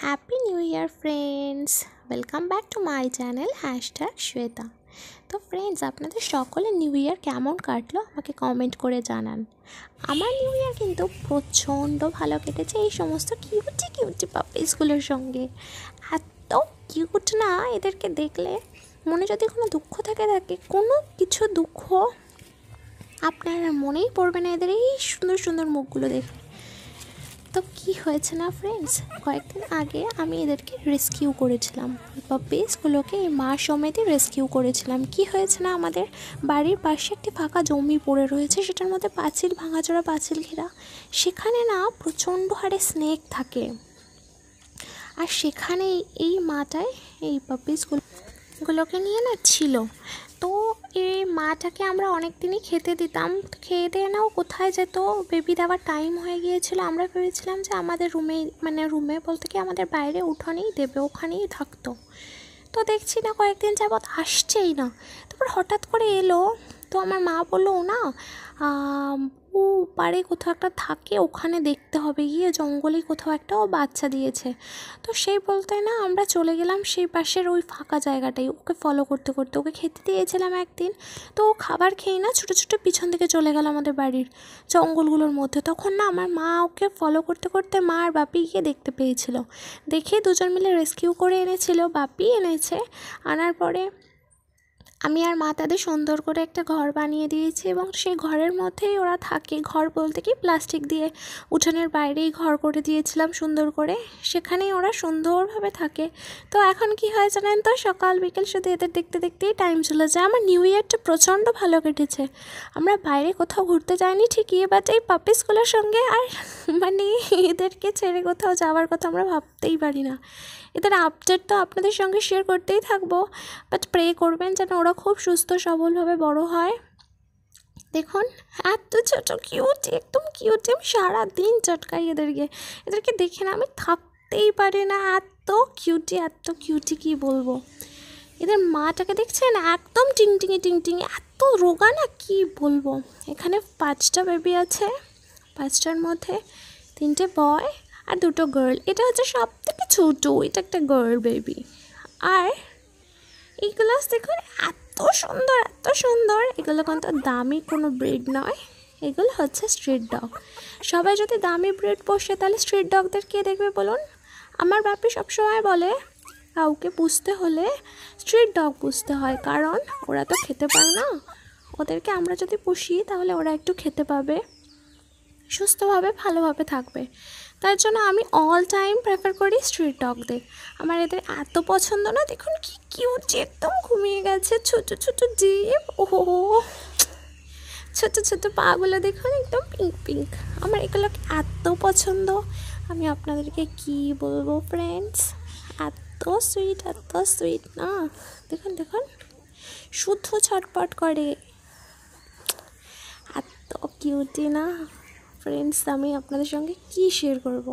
Happy new year friends, welcome back to my channel #Shweta. তো friends, আপনাদের সকলের new year কেমন কাটলো আমাকে কমেন্ট করে জানান। আমার নিউ ইয়ার কিন্তু প্রচণ্ড ভালো কেটেছে এই সমস্ত কিউটি কিউটি পাপিসগুলোর সঙ্গে। এত কিউট না, এদেরকে দেখলে মনে যদি কোনো দুঃখ থাকে কোনো কিছু দুঃখ আপনার মনেই পড়বে না এদের এই সুন্দর সুন্দর মুখগুলো দেখে। তো কি হয়েছে না ফ্রেন্ডস, কয়েকদিন আগে আমি এদেরকে রেস্কিউ করেছিলাম, পাপিসগুলোকে এই মা সমেতই রেস্কিউ করেছিলাম। কি হয়েছে না, আমাদের বাড়ির পাশে একটি ফাঁকা জমি পড়ে রয়েছে, সেটার মধ্যে পাঁচিল ভাঙাচোরা, পাঁচিল ঘেরা। সেখানে না প্রচণ্ড হারে স্নেক থাকে, আর সেখানে এই মাটায় এই পাপিসগুলোকে নিয়ে না ছিল। তো এই মাটাকে আমরা অনেক দিনই খেতে দিতাম, খেয়ে দিয়ে নাও কোথায় যেত, বেবি দেওয়ার টাইম হয়ে গিয়েছিল। আমরা ভেবেছিলাম যে আমাদের রুমে বলতে কি আমাদের বাইরে উঠোনেই দেবে, ওখানেই থাকতো। তো দেখছি না কয়েকদিন যাবৎ আসছেই না। তারপর হঠাৎ করে এলো, তো আমার মা বললো না ও পারে কোথাও একটা থাকে, ওখানে দেখতে হবে, গিয়ে জঙ্গলে কোথাও একটা ও বাচ্চা দিয়েছে। তো সেই বলতে না আমরা চলে গেলাম সেই পাশের ওই ফাঁকা জায়গাটাই, ওকে ফলো করতে করতে। ওকে খেতে দিয়েছিলাম একদিন, তো ও খাবার খেয়ে না ছোটো ছোটো পিছন থেকে চলে গেল আমাদের বাড়ির জঙ্গলগুলোর মধ্যে। তখন না আমার মা ওকে ফলো করতে করতে মা আর বাপি গিয়ে দেখতে পেয়েছিল, দেখে দুজন মিলে রেস্কিউ করে এনেছিল। বাপি এনেছে, আনার পরে আমি আর মা তাদের সুন্দর করে একটা ঘর বানিয়ে দিয়েছি, এবং সেই ঘরের মধ্যেই ওরা থাকে। ঘর বলতে কি প্লাস্টিক দিয়ে উঠোনের বাইরেই ঘর করে দিয়েছিলাম সুন্দর করে, সেখানেই ওরা সুন্দরভাবে থাকে। তো এখন কি হয় জানেন তো, সকাল বিকেল শুধু এদের দেখতে দেখতেই টাইম চলে যায়। আমার নিউ ইয়ারটা প্রচণ্ড ভালো কেটেছে। আমরা বাইরে কোথাও ঘুরতে যাইনি ঠিকই, বাট এই পাপিসগুলোর সঙ্গে আর এদেরকে ছেড়ে কোথাও যাওয়ার কথা আমরা ভাবতেই পারি না। এদের আপডেট তো আপনাদের সঙ্গে শেয়ার করতেই থাকবো, বাট প্রে করবেন যেন ওরা খুব সুস্থ সবলভাবে বড় হয়। দেখুন এত ছোটো কিউটি, একদম কিউটি। আমি সারাদিন চটকাই এদেরকে দেখে না আমি থাকতেই পারি না। এত কিউটি কী বলবো। এদের মাটাকে দেখছেন, একদম টিংটিঙে, এত রোগা না কি বলবো। এখানে 5টা বেবি আছে, 5টার মধ্যে 3টে বয় আর 2টো গার্ল। এটা হচ্ছে সব থেকে ছোটো, এটা একটা গার্ল বেবি। আর এইগুলো দেখুন এত সুন্দর। এগুলো কিন্তু দামি কোনো ব্রিড নয়, এগুলো হচ্ছে স্ট্রিট ডগ। সবাই যদি দামি ব্রিড পোষে তাহলে স্ট্রিট ডগদের কে দেখবে বলুন। আমার বাপি সবসময় বলে কাউকে পুষতে হলে স্ট্রিট ডগ পুষতে হয়, কারণ ওরা তো খেতে পায় না। ওদেরকে আমরা যদি পুষি তাহলে ওরা একটু খেতে পাবে, সুস্থভাবে ভালোভাবে থাকবে। তার জন্য আমি অল টাইম প্রেফার করি স্ট্রিট ডগদের। আমার এদের এত পছন্দ না, দেখুন কি কিউট, একদম ঘুমিয়ে গেছে, ছোট জিভ, ওহো ছোট পাগুলো দেখুন একদম পিঙ্ক। আমার এগুলো এত পছন্দ, আমি আপনাদেরকে কি বলবো ফ্রেন্ডস। এত সুইট না, দেখুন শুধু ছটপট করে, এত কিউটি না ফ্রেন্ডস। আমি আপনাদের সঙ্গে কি শেয়ার করব।